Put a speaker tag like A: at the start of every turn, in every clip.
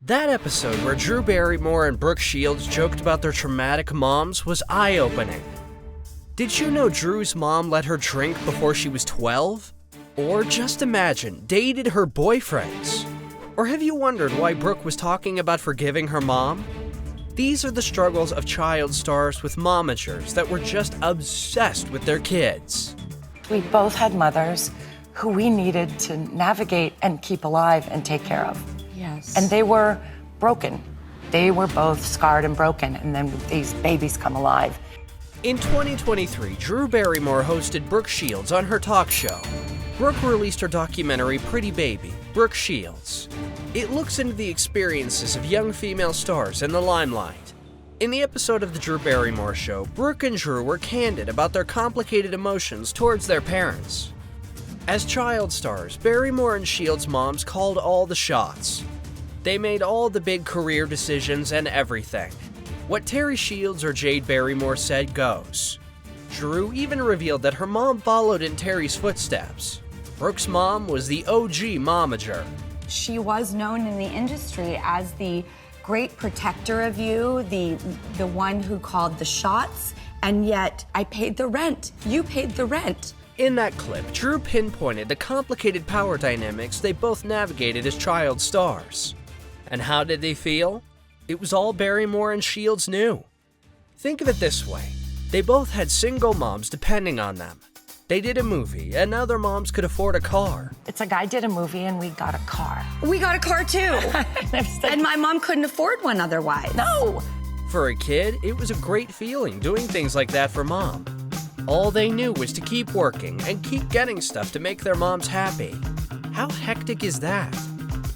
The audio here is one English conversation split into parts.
A: That episode where Drew Barrymore and Brooke Shields joked about their traumatic moms was eye-opening. Did you know Drew's mom let her drink before she was 12? Or just imagine, dated her boyfriends? Or have you wondered why Brooke was talking about forgiving her mom? These are the struggles of child stars with momagers that were just obsessed with their kids.
B: We both had mothers who we needed to navigate and keep alive and take care of.
C: Yes.
B: And they were broken. They were both scarred and broken, and then these babies come alive.
A: In 2023, Drew Barrymore hosted Brooke Shields on her talk show. Brooke released her documentary Pretty Baby, Brooke Shields. It looks into the experiences of young female stars in the limelight. In the episode of The Drew Barrymore Show, Brooke and Drew were candid about their complicated emotions towards their parents. As child stars, Barrymore and Shields' moms called all the shots. They made all the big career decisions and everything. What Terry Shields or Jade Barrymore said goes. Drew even revealed that her mom followed in Terry's footsteps. Brooke's mom was the OG momager.
C: She was known in the industry as the great protector of you, the one who called the shots, and yet I paid the rent. You paid the rent.
A: In that clip, Drew pinpointed the complicated power dynamics they both navigated as child stars. And how did they feel? It was all Barrymore and Shields knew. Think of it this way. They both had single moms depending on them. They did a movie, and now their moms could afford a car.
B: It's like I did a movie and we got a car.
C: We got a car too. And my mom couldn't afford one otherwise.
B: No!
A: For a kid, it was a great feeling doing things like that for mom. All they knew was to keep working and keep getting stuff to make their moms happy. How hectic is that?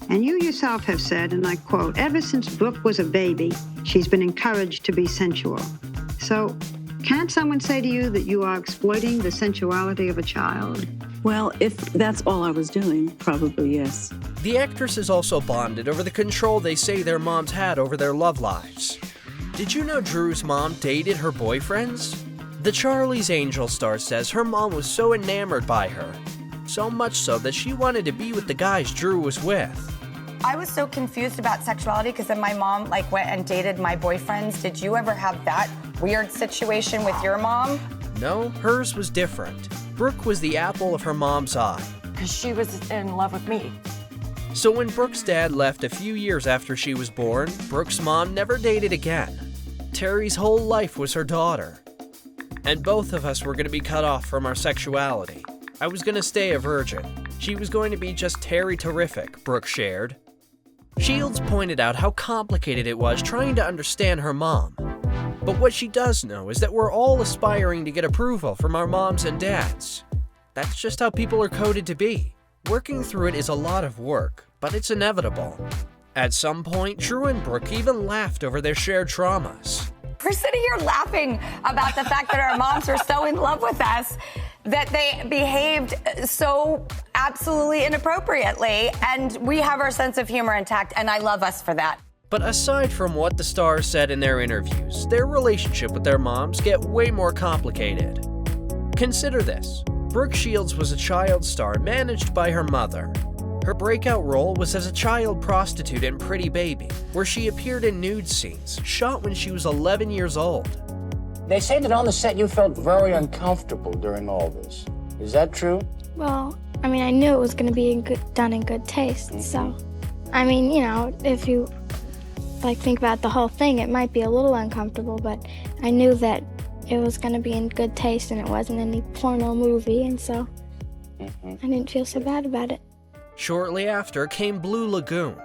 D: And you yourself have said, and I quote, ever since Brooke was a baby, she's been encouraged to be sensual. So, can't someone say to you that you are exploiting the sensuality of a child?
E: Well, if that's all I was doing, probably yes.
A: The actresses also bonded over the control they say their moms had over their love lives. Did you know Drew's mom dated her boyfriends? The Charlie's Angel star says her mom was so enamored by her, so much so that she wanted to be with the guys Drew was with.
C: I was so confused about sexuality because then my mom went and dated my boyfriends. Did you ever have that weird situation with your mom?
A: No, hers was different. Brooke was the apple of her mom's eye.
B: Because she was in love with me.
A: So when Brooke's dad left a few years after she was born, Brooke's mom never dated again. Terry's whole life was her daughter. And both of us were going to be cut off from our sexuality. I was going to stay a virgin. She was going to be just Terry terrific, Brooke shared. Shields pointed out how complicated it was trying to understand her mom. But what she does know is that we're all aspiring to get approval from our moms and dads. That's just how people are coded to be. Working through it is a lot of work, but it's inevitable. At some point, Drew and Brooke even laughed over their shared traumas.
C: We're sitting here laughing about the fact that our moms were so in love with us that they behaved so absolutely inappropriately, and we have our sense of humor intact, and I love us for that.
A: But aside from what the stars said in their interviews, their relationship with their moms get way more complicated. Consider this. Brooke Shields was a child star managed by her mother. Her breakout role was as a child prostitute in Pretty Baby, where she appeared in nude scenes, shot when she was 11 years old.
F: They say that on the set you felt very uncomfortable during all this. Is that true?
G: Well, I mean, I knew it was going to be done in good taste, so... I mean, you know, if you, think about the whole thing, it might be a little uncomfortable, but I knew that it was going to be in good taste and it wasn't any porno movie, and so I didn't feel so bad about it.
A: Shortly after came Blue Lagoon.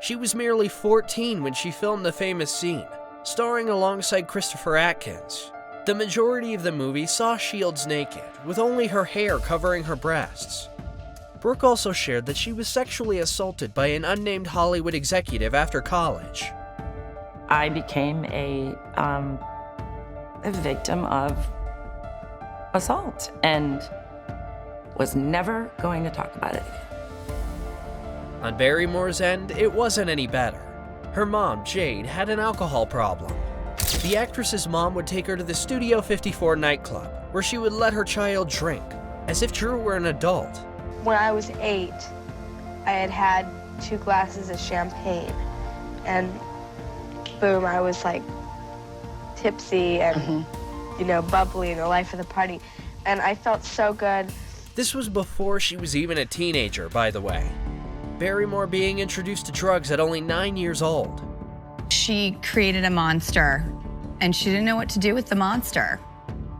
A: She was merely 14 when she filmed the famous scene, starring alongside Christopher Atkins. The majority of the movie saw Shields naked, with only her hair covering her breasts. Brooke also shared that she was sexually assaulted by an unnamed Hollywood executive after college.
B: I became a victim of assault and was never going to talk about it again.
A: On Barrymore's end, it wasn't any better. Her mom, Jade, had an alcohol problem. The actress's mom would take her to the Studio 54 nightclub, where she would let her child drink, as if Drew were an adult.
H: When I was 8, I had 2 glasses of champagne, and boom, I was like tipsy and, you know, bubbly, the life of the party. And I felt so good.
A: This was before she was even a teenager, by the way. Barrymore being introduced to drugs at only 9 years old.
I: She created a monster, and she didn't know what to do with the monster.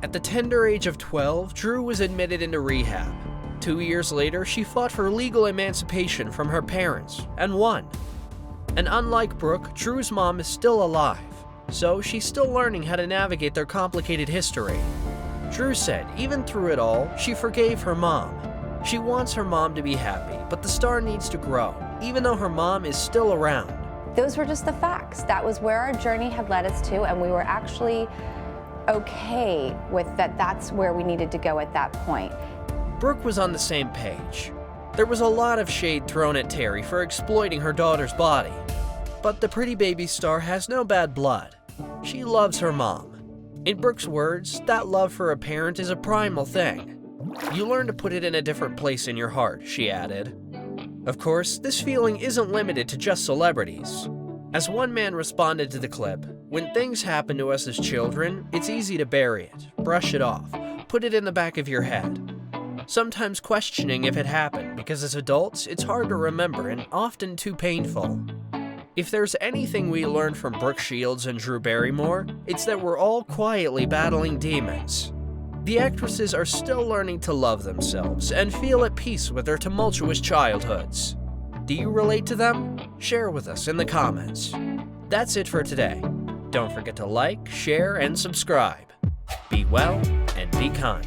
A: At the tender age of 12, Drew was admitted into rehab. 2 years later, she fought for legal emancipation from her parents, and won. And unlike Brooke, Drew's mom is still alive, so she's still learning how to navigate their complicated history. Drew said, even through it all, she forgave her mom. She wants her mom to be happy, but the star needs to grow, even though her mom is still around.
C: Those were just the facts. That was where our journey had led us to, and we were actually okay with that. That's where we needed to go at that point.
A: Brooke was on the same page. There was a lot of shade thrown at Terry for exploiting her daughter's body. But the pretty baby star has no bad blood. She loves her mom. In Brooke's words, that love for a parent is a primal thing. You learn to put it in a different place in your heart, she added. Of course, this feeling isn't limited to just celebrities. As one man responded to the clip, when things happen to us as children, it's easy to bury it, brush it off, put it in the back of your head. Sometimes questioning if it happened, because as adults, it's hard to remember and often too painful. If there's anything we learned from Brooke Shields and Drew Barrymore, it's that we're all quietly battling demons. The actresses are still learning to love themselves and feel at peace with their tumultuous childhoods. Do you relate to them? Share with us in the comments. That's it for today. Don't forget to like, share, and subscribe. Be well and be kind.